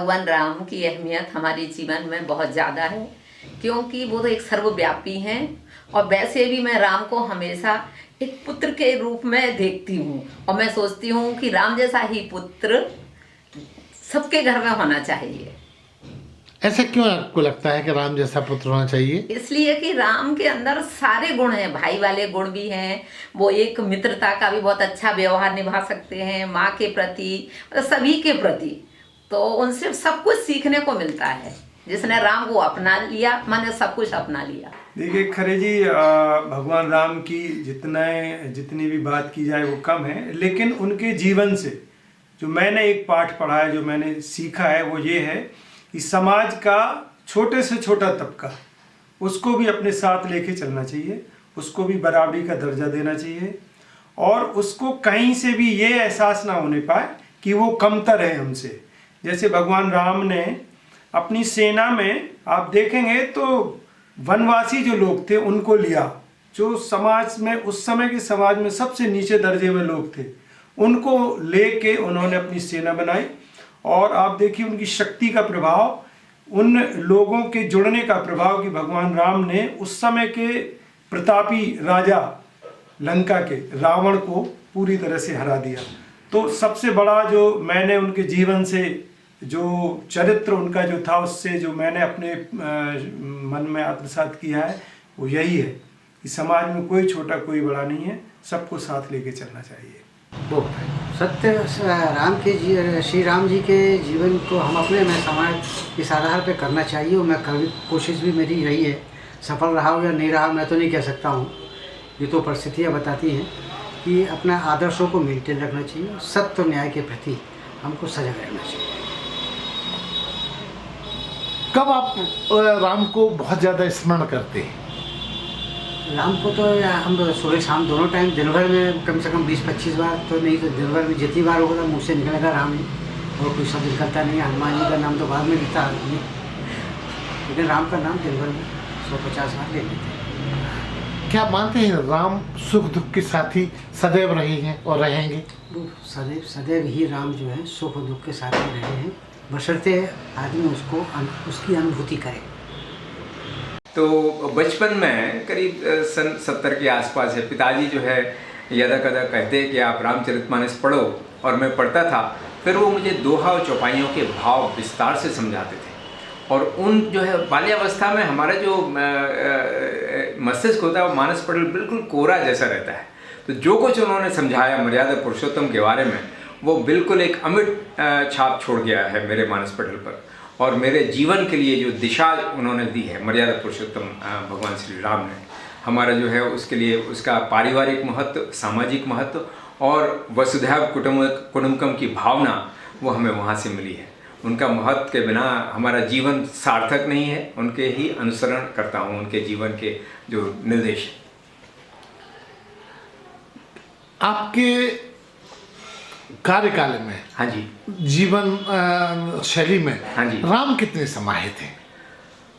भगवान राम की अहमियत हमारे जीवन में बहुत ज़्यादा है, क्योंकि वो तो एक सर्वव्यापी हैं। और वैसे भी मैं राम को हमेशा एक पुत्र के रूप में देखती हूँ, और मैं सोचती हूँ कि राम जैसा ही पुत्र सबके घर में होना चाहिए। ऐसा क्यों आपको लगता है कि राम जैसा पुत्र होना चाहिए? इसलिए कि राम के अंदर सारे गुण हैं, भाई वाले गुण भी हैं, वो एक मित्रता का भी बहुत अच्छा व्यवहार निभा सकते हैं, माँ के प्रति, सभी के प्रति। तो उनसे सब कुछ सीखने को मिलता है। जिसने राम को अपना लिया, मैंने सब कुछ अपना लिया। देखिए खरे जी, भगवान राम की जितनी भी बात की जाए वो कम है, लेकिन उनके जीवन से जो मैंने एक पाठ पढ़ा है, जो मैंने सीखा है, वो ये है कि समाज का छोटे से छोटा तबका, उसको भी अपने साथ लेके चलना चाहिए, उसको भी बराबरी का दर्जा देना चाहिए, और उसको कहीं से भी ये एहसास ना होने पाए कि वो कमतर है हमसे। जैसे भगवान राम ने अपनी सेना में, आप देखेंगे तो वनवासी जो लोग थे उनको लिया, जो समाज में, उस समय के समाज में सबसे नीचे दर्जे में लोग थे, उनको लेके उन्होंने अपनी सेना बनाई। और आप देखिए उनकी शक्ति का प्रभाव, उन लोगों के जुड़ने का प्रभाव, कि भगवान राम ने उस समय के प्रतापी राजा लंका के रावण को पूरी तरह से हरा दिया। तो सबसे बड़ा जो मैंने उनके जीवन से, जो चरित्र उनका जो था, उससे जो मैंने अपने मन में आत्मसात किया है, वो यही है कि समाज में कोई छोटा कोई बड़ा नहीं है, सबको साथ लेके चलना चाहिए। वो सत्य श्री राम जी के जीवन को हम अपने में समाज इस आधार पे करना चाहिए। और मैं कभी कोशिश भी मेरी रही है, सफल रहा हो या नहीं रहा मैं तो नहीं कह सकता हूँ, ये तो परिस्थितियाँ बताती हैं, कि अपना आदर्शों को मेंटेन रखना चाहिए, सत्य और न्याय के प्रति हमको सजग रहना चाहिए। कब आप राम को बहुत ज़्यादा स्मरण करते हैं? राम को तो हम सुबह शाम दोनों टाइम, दिन भर में कम से कम 20-25 बार, तो नहीं तो दिन भर में जितनी बार होगा मुँह से निकलेगा राम ही, और कोई शब्द निकलता नहीं। हनुमान जी का नाम तो बाद में लेता आदमी, लेकिन राम का नाम दिन भर में 150 बार ले लेते हैं। क्या मानते हैं राम सुख दुख के साथी सदैव रहे हैं और रहेंगे? वो सदैव ही राम जो है सुख और दुख के साथ में रहे हैं, बशर्ते आदमी उसकी अनुभूति करे। तो बचपन में करीब सन 70 के आसपास है, पिताजी जो है यदा कदा कहते हैं कि आप रामचरितमानस पढ़ो, और मैं पढ़ता था। फिर वो मुझे दोहा और चौपाइयों के भाव विस्तार से समझाते थे। और उन जो है बाल्यावस्था में हमारा जो मस्तिष्क होता है वो मानस पटल बिल्कुल कोरा जैसा रहता है। तो जो कुछ उन्होंने समझाया मर्यादा पुरुषोत्तम के बारे में, वो बिल्कुल एक अमिट छाप छोड़ गया है मेरे मानस पटल पर। और मेरे जीवन के लिए जो दिशा उन्होंने दी है मर्यादा पुरुषोत्तम भगवान श्री राम ने, हमारा जो है उसके लिए उसका पारिवारिक महत्व, सामाजिक महत्व और वसुधैव कुटुम्बकम की भावना, वो हमें वहाँ से मिली है। उनका महत्व के बिना हमारा जीवन सार्थक नहीं है। उनके ही अनुसरण करता हूँ, उनके जीवन के जो निर्देश। आपके कार्यकाल में, हाँ जी, जीवन शैली में, हाँ जी, राम कितने समाहित हैं?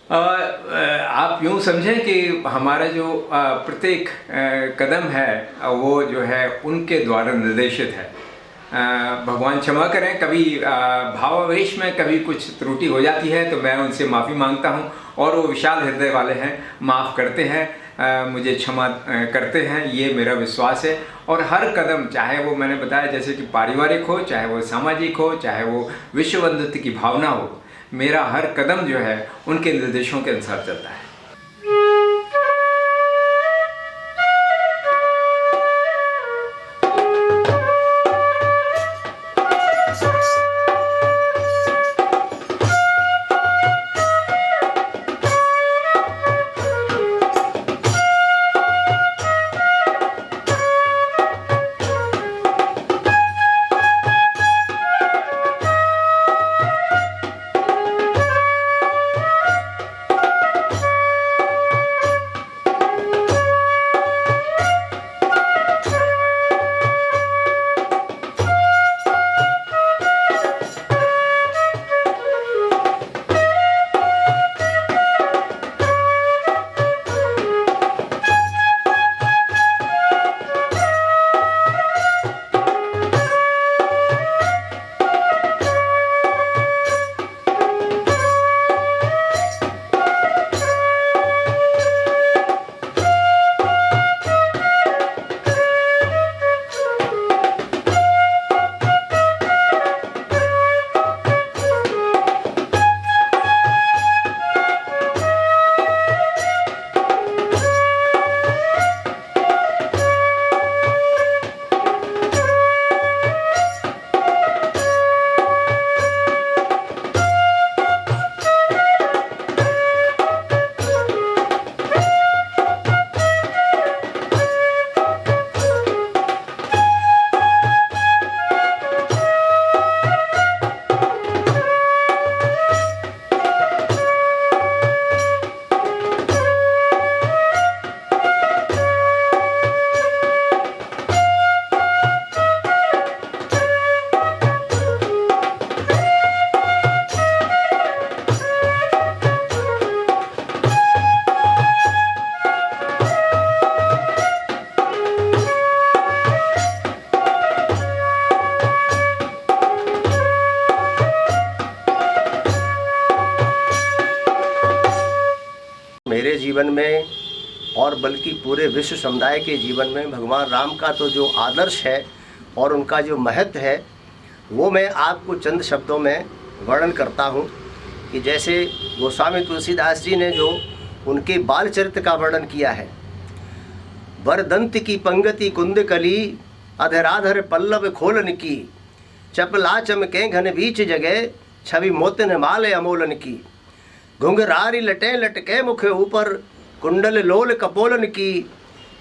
आप यूँ समझें कि हमारा जो प्रत्येक कदम है वो जो है उनके द्वारा निर्देशित है। भगवान क्षमा करें, कभी भावावेश में कभी कुछ त्रुटि हो जाती है तो मैं उनसे माफ़ी मांगता हूँ, और वो विशाल हृदय वाले हैं, माफ़ करते हैं, मुझे क्षमा करते हैं, ये मेरा विश्वास है। और हर कदम, चाहे वो मैंने बताया जैसे कि पारिवारिक हो, चाहे वो सामाजिक हो, चाहे वो विश्व बंधुत्व की भावना हो, मेरा हर कदम जो है उनके निर्देशों के अनुसार चलता है। जीवन में और बल्कि पूरे विश्व समुदाय के जीवन में भगवान राम का तो जो आदर्श है और उनका जो महत्व है वो मैं आपको चंद शब्दों में वर्णन करता हूँ कि जैसे गोस्वामी तुलसीदास जी ने जो उनके बाल चरित्र का वर्णन किया है। वरदंत की पंगति कुंद कली अधराधर पल्लव खोलन की, चपला चमके घन बीच जगह छवि मोतन माल अमोलन की, घुंघरारी लटे लटके मुख ऊपर कुंडल लोल कपोलन की,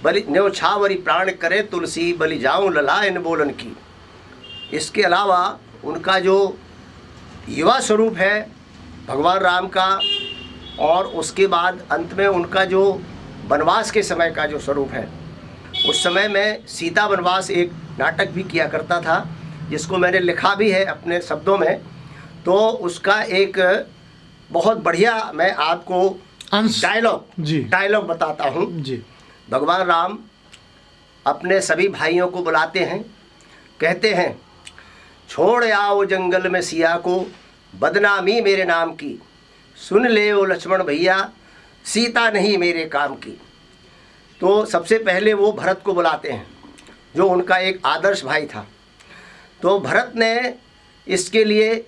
बलि न्योछावरी प्राण करे तुलसी बलि जाऊं ललायन बोलन की। इसके अलावा उनका जो युवा स्वरूप है भगवान राम का, और उसके बाद अंत में उनका जो वनवास के समय का जो स्वरूप है, उस समय में सीता वनवास एक नाटक भी किया करता था जिसको मैंने लिखा भी है अपने शब्दों में। तो उसका एक बहुत बढ़िया मैं आपको डायलॉग बताता हूँ जी। भगवान राम अपने सभी भाइयों को बुलाते हैं, कहते हैं छोड़ आओ जंगल में सिया को, बदनामी मेरे नाम की, सुन ले ओ लक्ष्मण भैया सीता नहीं मेरे काम की। तो सबसे पहले वो भरत को बुलाते हैं जो उनका एक आदर्श भाई था। तो भरत ने इसके लिए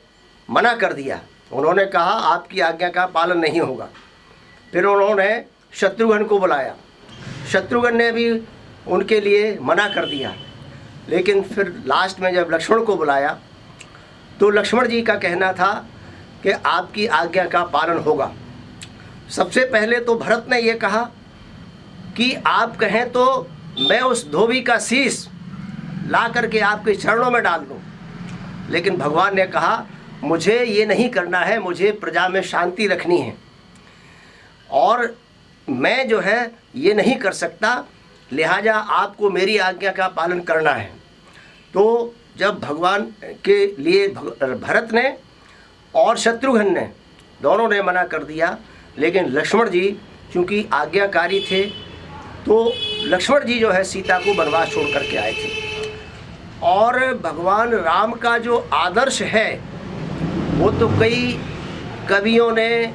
मना कर दिया, उन्होंने कहा आपकी आज्ञा का पालन नहीं होगा। फिर उन्होंने शत्रुघ्न को बुलाया, शत्रुघ्न ने भी उनके लिए मना कर दिया। लेकिन फिर लास्ट में जब लक्ष्मण को बुलाया तो लक्ष्मण जी का कहना था कि आपकी आज्ञा का पालन होगा। सबसे पहले तो भरत ने ये कहा कि आप कहें तो मैं उस धोबी का शीश ला करके आपके चरणों में डाल दूं, लेकिन भगवान ने कहा मुझे ये नहीं करना है, मुझे प्रजा में शांति रखनी है और मैं जो है ये नहीं कर सकता, लिहाजा आपको मेरी आज्ञा का पालन करना है। तो जब भगवान के लिए भरत ने और शत्रुघ्न ने दोनों ने मना कर दिया, लेकिन लक्ष्मण जी चूँकि आज्ञाकारी थे तो लक्ष्मण जी जो है सीता को वनवास छोड़ करके आए थे। और भगवान राम का जो आदर्श है वो तो कई कवियों ने,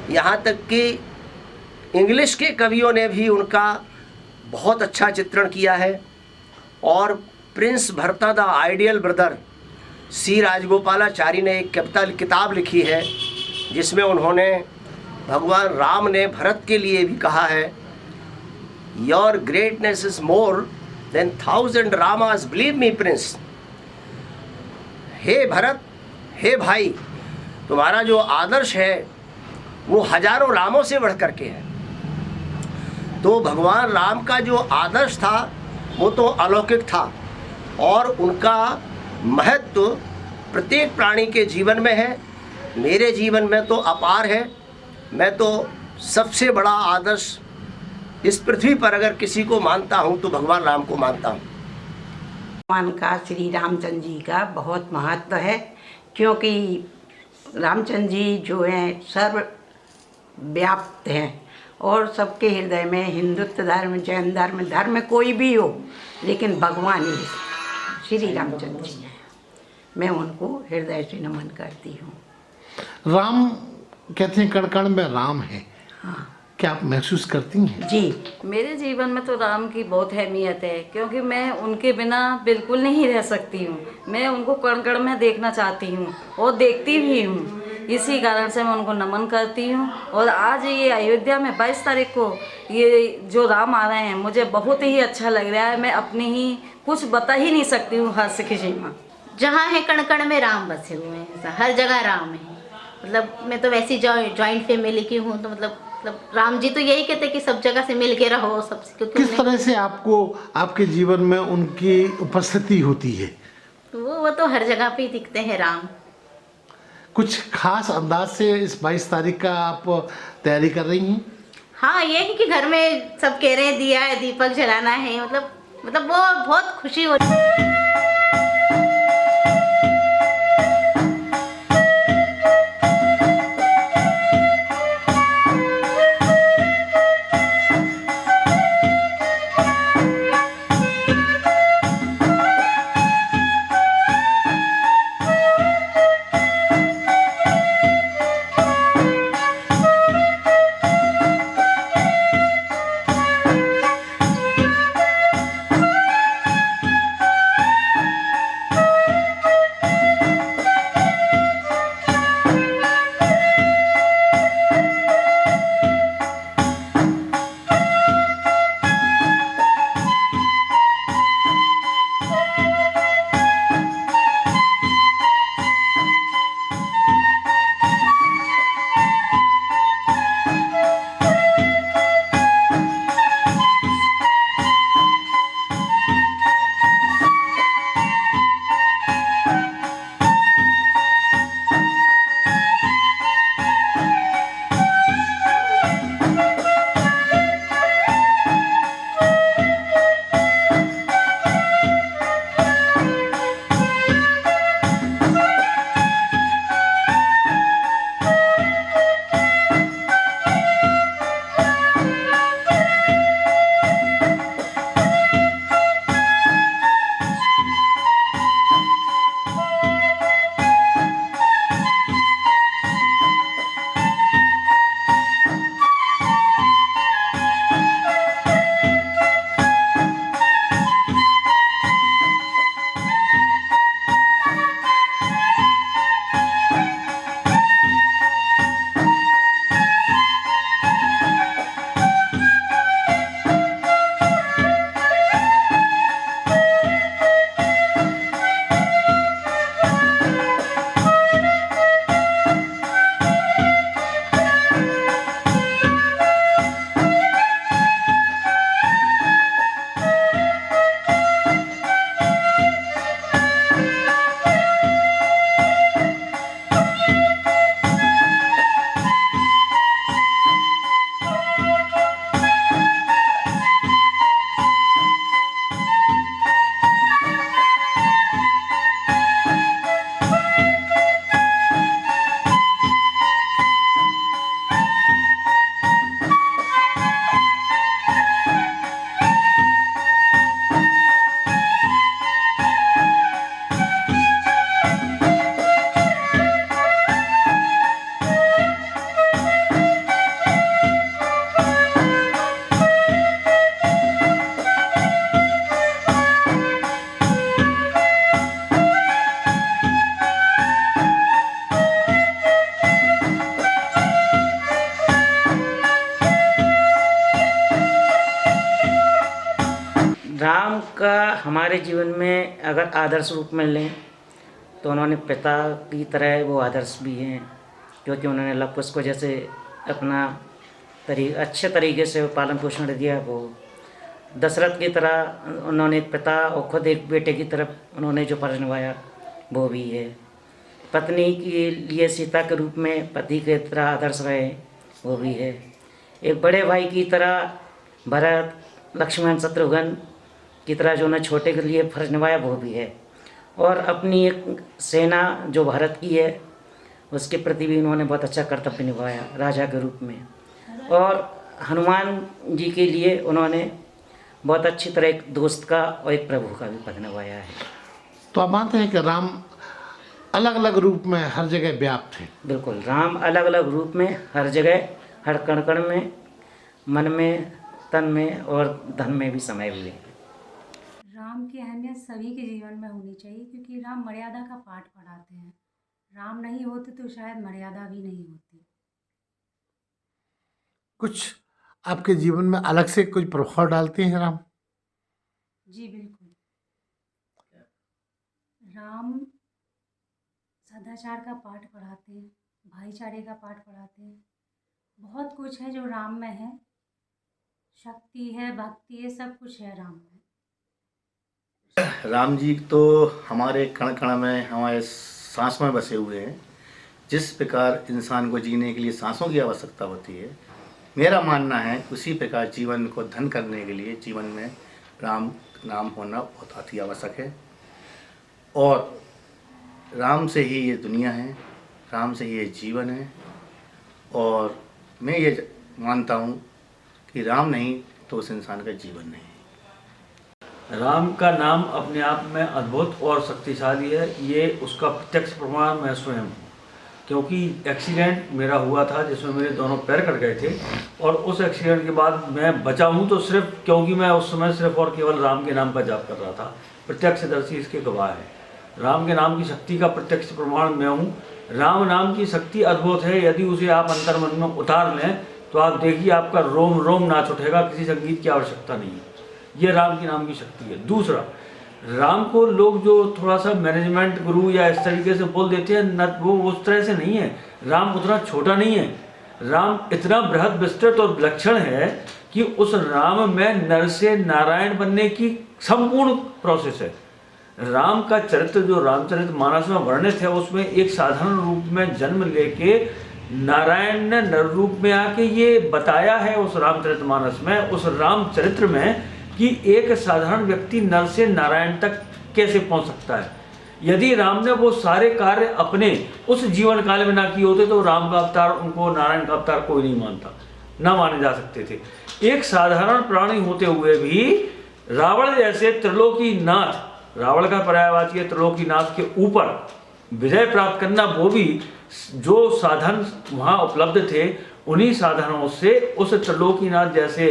यहाँ तक कि इंग्लिश के कवियों ने भी उनका बहुत अच्छा चित्रण किया है। और प्रिंस भरता द आइडियल ब्रदर सी राजगोपालाचारी ने एक किताब लिखी है जिसमें उन्होंने भगवान राम ने भरत के लिए भी कहा है, your greatness is more than 1000 Ramas believe me prince. हे भरत, हे भाई, तुम्हारा जो आदर्श है वो हजारों रामों से बढ़ करके है। तो भगवान राम का जो आदर्श था वो तो अलौकिक था और उनका महत्व प्रत्येक प्राणी के जीवन में है। मेरे जीवन में तो अपार है। मैं तो सबसे बड़ा आदर्श इस पृथ्वी पर अगर किसी को मानता हूँ तो भगवान राम को मानता हूँ। भगवान का श्री रामचंद्र जी का बहुत महत्व है, क्योंकि रामचंद्र जी जो हैं सर्वव्याप्त हैं और सबके हृदय में, हिंदुत्व धर्म, जैन धर्म, धर्म कोई भी हो, लेकिन भगवान ही श्री रामचंद्र जी हैं। मैं उनको हृदय से नमन करती हूँ। राम कहते हैं कण कण में राम है। हाँ, क्या आप महसूस करती हैं? जी, मेरे जीवन में तो राम की बहुत अहमियत है, क्योंकि मैं उनके बिना बिल्कुल नहीं रह सकती हूँ। मैं उनको कण कण में देखना चाहती हूँ और देखती भी हूँ। इसी कारण से मैं उनको नमन करती हूँ। और आज ये अयोध्या में 22 तारीख को ये जो राम आ रहे हैं, मुझे बहुत ही अच्छा लग रहा है। मैं अपनी ही कुछ बता ही नहीं सकती हूँ हर्ष खुशी में। जहाँ है कण कण में राम बसे हुए हैं, ऐसा हर जगह राम है। मतलब मैं तो वैसी जॉइंट फैमिली की हूँ, तो मतलब राम जी तो यही कहते हैं कि सब जगह से मिल के रहो सबसे। क्योंकि किस तरह से आपको आपके जीवन में उनकी उपस्थिति होती है? वो तो हर जगह पे ही दिखते हैं राम। कुछ खास अंदाज से इस 22 तारीख का आप तैयारी कर रही हैं? हाँ, ये है कि घर में सब कह रहे हैं दिया है, दीपक जलाना है, मतलब वो बहुत खुशी हो रही है। हमारे जीवन में अगर आदर्श रूप में लें तो उन्होंने पिता की तरह वो आदर्श भी हैं, क्योंकि उन्होंने लव कुश को जैसे अपना अच्छे तरीके से पालन पोषण दिया, वो दशरथ की तरह उन्होंने एक पिता और खुद एक बेटे की तरफ उन्होंने जो फर्ज निभाया वो भी है। पत्नी के लिए सीता के रूप में पति की तरह आदर्श रहे वो भी है। एक बड़े भाई की तरह भरत, लक्ष्मण, शत्रुघ्न की तरह जो उन्होंने छोटे के लिए फर्ज निभाया वो भी है। और अपनी एक सेना जो भारत की है उसके प्रति भी उन्होंने बहुत अच्छा कर्तव्य निभाया राजा के रूप में। और हनुमान जी के लिए उन्होंने बहुत अच्छी तरह एक दोस्त का और एक प्रभु का भी पद निभाया है। तो आप मानते हैं कि राम अलग अलग रूप में हर जगह व्याप्त है? बिल्कुल, राम अलग अलग रूप में हर जगह, हर कण कण में, मन में, तन में और धन में भी समाये हुए हैं। राम की अहमियत सभी के जीवन में होनी चाहिए, क्योंकि राम मर्यादा का पाठ पढ़ाते हैं। राम नहीं होते तो शायद मर्यादा भी नहीं होती। कुछ आपके जीवन में अलग से कुछ प्रभाव डालते हैं राम? जी बिल्कुल। राम सदाचार का पाठ पढ़ाते हैं, भाईचारे का पाठ पढ़ाते हैं। बहुत कुछ है जो राम में है, शक्ति है, भक्ति है, सब कुछ है राम में। राम जी तो हमारे कण कण में, हमारे सांस में बसे हुए हैं। जिस प्रकार इंसान को जीने के लिए सांसों की आवश्यकता होती है, मेरा मानना है उसी प्रकार जीवन को धन करने के लिए जीवन में राम नाम होना बहुत अति आवश्यक है। और राम से ही ये दुनिया है, राम से ही ये जीवन है। और मैं ये मानता हूँ कि राम नहीं तो उस इंसान का जीवन नहीं। राम का नाम अपने आप में अद्भुत और शक्तिशाली है। ये उसका प्रत्यक्ष प्रमाण मैं स्वयं हूँ, क्योंकि एक्सीडेंट मेरा हुआ था जिसमें मेरे दोनों पैर कट गए थे। और उस एक्सीडेंट के बाद मैं बचा हूँ तो सिर्फ क्योंकि मैं उस समय सिर्फ और केवल राम के नाम का जाप कर रहा था। प्रत्यक्षदर्शी इसके गवाह है। राम के नाम की शक्ति का प्रत्यक्ष प्रमाण मैं हूँ। राम नाम की शक्ति अद्भुत है। यदि उसे आप अंतर्मन में उतार लें तो आप देखिए आपका रोम रोम नाच उठेगा, किसी संगीत की आवश्यकता नहीं है। ये राम की नाम की शक्ति है। दूसरा, राम को लोग जो थोड़ा सा मैनेजमेंट गुरु या इस तरीके से बोल देते हैं न, वो उस तरह से नहीं है। राम उतना छोटा नहीं है। राम इतना बृहद, विस्तृत और विलक्षण है कि उस राम में नर से नारायण बनने की संपूर्ण प्रोसेस है। राम का चरित्र जो रामचरितमानस में वर्णित है उसमें एक साधारण रूप में जन्म लेके नारायण ने नर रूप में आके ये बताया है उस रामचरितमानस में, उस रामचरित्र में, कि एक साधारण व्यक्ति नर से नारायण तक कैसे पहुंच सकता है। यदि राम ने वो सारे कार्य अपने उस जीवन काल में ना किए होते तो राम का अवतार, उनको नारायण का अवतार कोई नहीं मानता, ना माने जा सकते थे। एक साधारण प्राणी होते हुए भी रावण जैसे त्रिलोकीनाथ, रावण का पर्यायवाची त्रिलोकीनाथ के ऊपर विजय प्राप्त करना, वो भी जो साधन वहाँ उपलब्ध थे उन्हीं साधनों से उस त्रिलोकीनाथ जैसे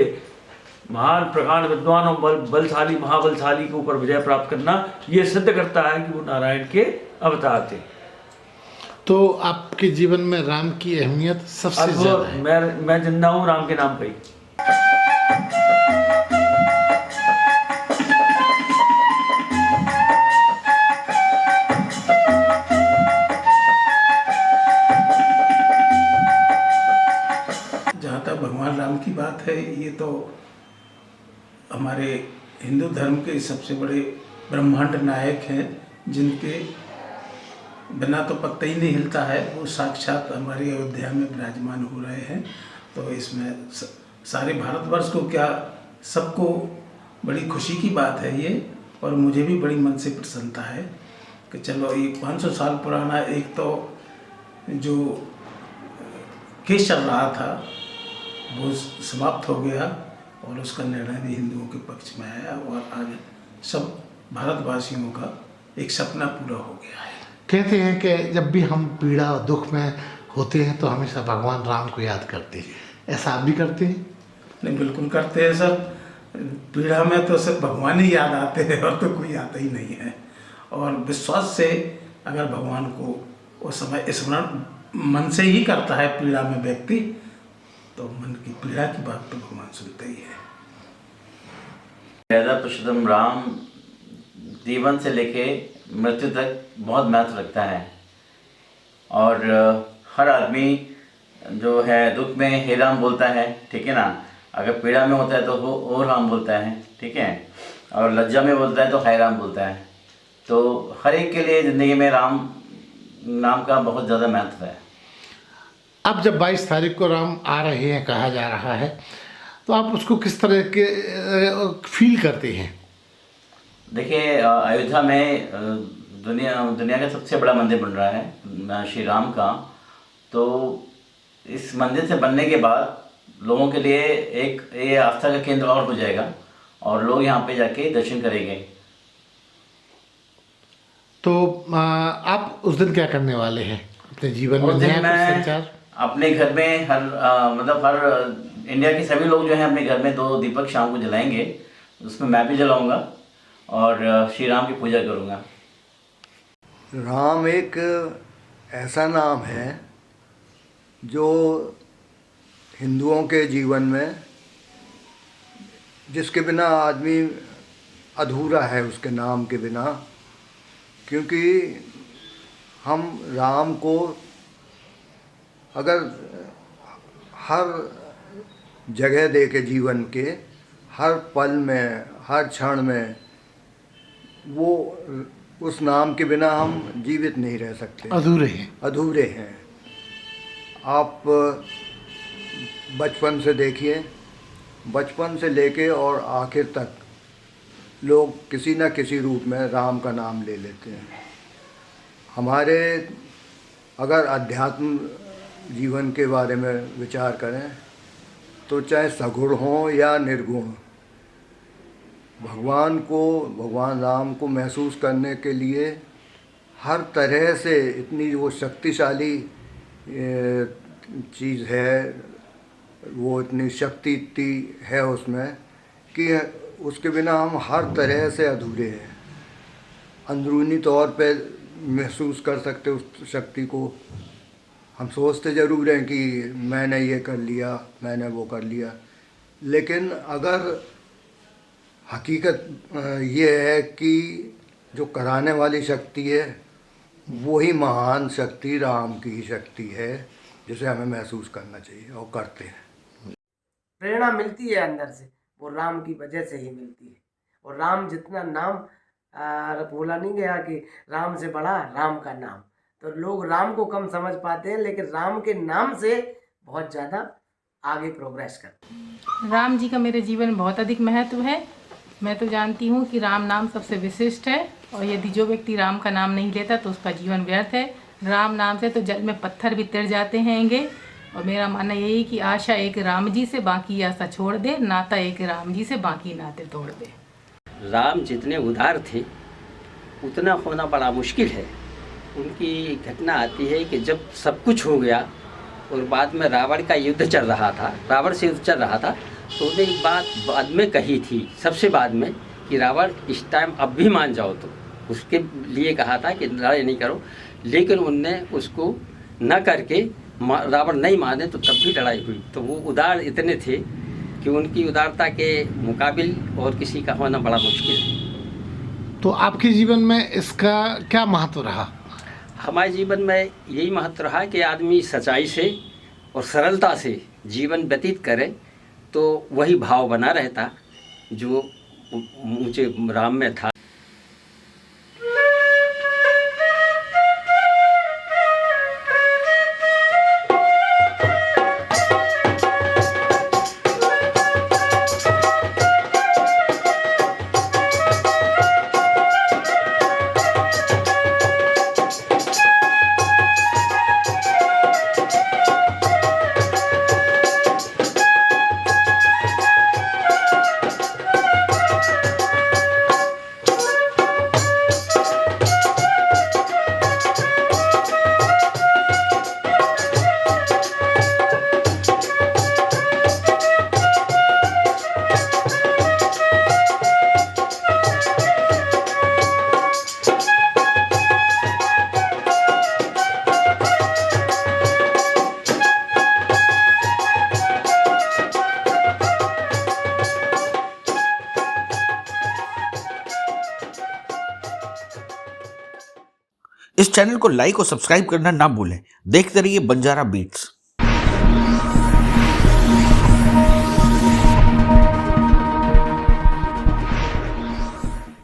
महान प्रकांड विद्वान और बलशाली महाबलशाली के ऊपर विजय प्राप्त करना, ये सिद्ध करता है कि वो नारायण के अवतार थे। तो आपके जीवन में राम की अहमियत सबसे ज़्यादा है? मैं जिंदा हूँ राम के नाम पे ही। जहाँ तक भगवान राम की बात है, ये तो हमारे हिंदू धर्म के सबसे बड़े ब्रह्मांड नायक हैं, जिनके बिना तो पत्ता ही नहीं हिलता है। वो साक्षात हमारी अयोध्या में विराजमान हो रहे हैं। तो इसमें सारे भारतवर्ष को क्या, सबको बड़ी खुशी की बात है ये। और मुझे भी बड़ी मन से प्रसन्नता है कि चलो ये 500 साल पुराना एक तो जो केस चल रहा था वो समाप्त हो गया और उसका निर्णय भी हिंदुओं के पक्ष में आया और आज सब भारतवासियों का एक सपना पूरा हो गया है। कहते हैं कि जब भी हम पीड़ा और दुख में होते हैं तो हमेशा भगवान राम को याद करते हैं, ऐसा आप भी करते हैं? नहीं, बिल्कुल करते हैं सर। पीड़ा में तो सिर्फ भगवान ही याद आते हैं और तो कोई आता ही नहीं है। और विश्वास से अगर भगवान को उस समय स्मरण मन से ही करता है पीड़ा में व्यक्ति, तो मन की पीड़ा की बात तो भगवान सुनते ही है। मर्यादा पुरुषोत्तम राम जीवन से लेके मृत्यु तक बहुत महत्व रखता है। और हर आदमी जो है दुख में हे राम बोलता है, ठीक है ना। अगर पीड़ा में होता है तो हो राम बोलता है, ठीक है। और लज्जा में बोलता है तो हाय राम बोलता है। तो हर एक के लिए ज़िंदगी में राम नाम का बहुत ज़्यादा महत्व है। अब जब 22 तारीख को राम आ रहे हैं कहा जा रहा है, तो आप उसको किस तरह के फील करते हैं? देखिए, अयोध्या में दुनिया का सबसे बड़ा मंदिर बन रहा है श्री राम का। तो इस मंदिर से बनने के बाद लोगों के लिए एक ये आस्था का केंद्र और हो जाएगा और लोग यहाँ पे जाके दर्शन करेंगे। तो आप उस दिन क्या करने वाले हैं अपने जीवन में? उस दिन मैं संचार अपने घर में हर इंडिया के सभी लोग जो हैं अपने घर में 2 दीपक शाम को जलाएंगे। उसमें मैं भी जलाऊंगा और श्री राम की पूजा करूंगा। राम एक ऐसा नाम है जो हिंदुओं के जीवन में, जिसके बिना आदमी अधूरा है, उसके नाम के बिना। क्योंकि हम राम को अगर हर जगह दे के जीवन के हर पल में, हर क्षण में, वो उस नाम के बिना हम जीवित नहीं रह सकते, अधूरे हैं। आप बचपन से देखिए, बचपन से लेके और आखिर तक लोग किसी न किसी रूप में राम का नाम ले लेते हैं। हमारे अगर अध्यात्म जीवन के बारे में विचार करें तो चाहे सगुण हो या निर्गुण, भगवान राम को महसूस करने के लिए हर तरह से इतनी वो शक्तिशाली चीज़ है, वो इतनी शक्ति है उसमें कि उसके बिना हम हर तरह से अधूरे हैं। अंदरूनी तौर पे महसूस कर सकते उस शक्ति को। हम सोचते ज़रूर हैं कि मैंने ये कर लिया, मैंने वो कर लिया, लेकिन अगर हकीकत ये है कि जो कराने वाली शक्ति है वही महान शक्ति राम की ही शक्ति है, जिसे हमें महसूस करना चाहिए और करते हैं। प्रेरणा मिलती है अंदर से, वो राम की वजह से ही मिलती है। और राम जितना नाम बोला नहीं गया कि राम से बड़ा राम का नाम, तो लोग राम को कम समझ पाते हैं, लेकिन राम के नाम से बहुत ज़्यादा आगे प्रोग्रेस करते हैं। राम जी का मेरे जीवन में बहुत अधिक महत्व है। मैं तो जानती हूँ कि राम नाम सबसे विशिष्ट है, और यदि जो व्यक्ति राम का नाम नहीं लेता तो उसका जीवन व्यर्थ है। राम नाम से तो जल में पत्थर भी तिर जाते हैंगे। और मेरा मानना यही कि आशा एक राम जी से बाकी आशा छोड़ दे, नाता एक राम जी से बाकी नाते तोड़ दे। राम जितने उदार थे उतना होना बड़ा मुश्किल है। उनकी घटना आती है कि जब सब कुछ हो गया और बाद में रावण का युद्ध चल रहा था, रावण से युद्ध चल रहा था, तो उन्होंने एक बात बाद में कही थी, सबसे बाद में, कि रावण इस टाइम अब भी मान जाओ। तो उसके लिए कहा था कि लड़ाई नहीं करो, लेकिन उनने उसको न करके रावण नहीं माने तो तब भी लड़ाई हुई। तो वो उदार इतने थे कि उनकी उदारता के मुकाबिल और किसी का होना बड़ा मुश्किल है। तो आपके जीवन में इसका क्या महत्व रहा? हमारे जीवन में यही महत्व रहा कि आदमी सच्चाई से और सरलता से जीवन व्यतीत करे तो वही भाव बना रहता जो मुझे राम में था। इस चैनल को लाइक और सब्सक्राइब करना ना भूलें। देखते रहिए बंजारा बीट्स।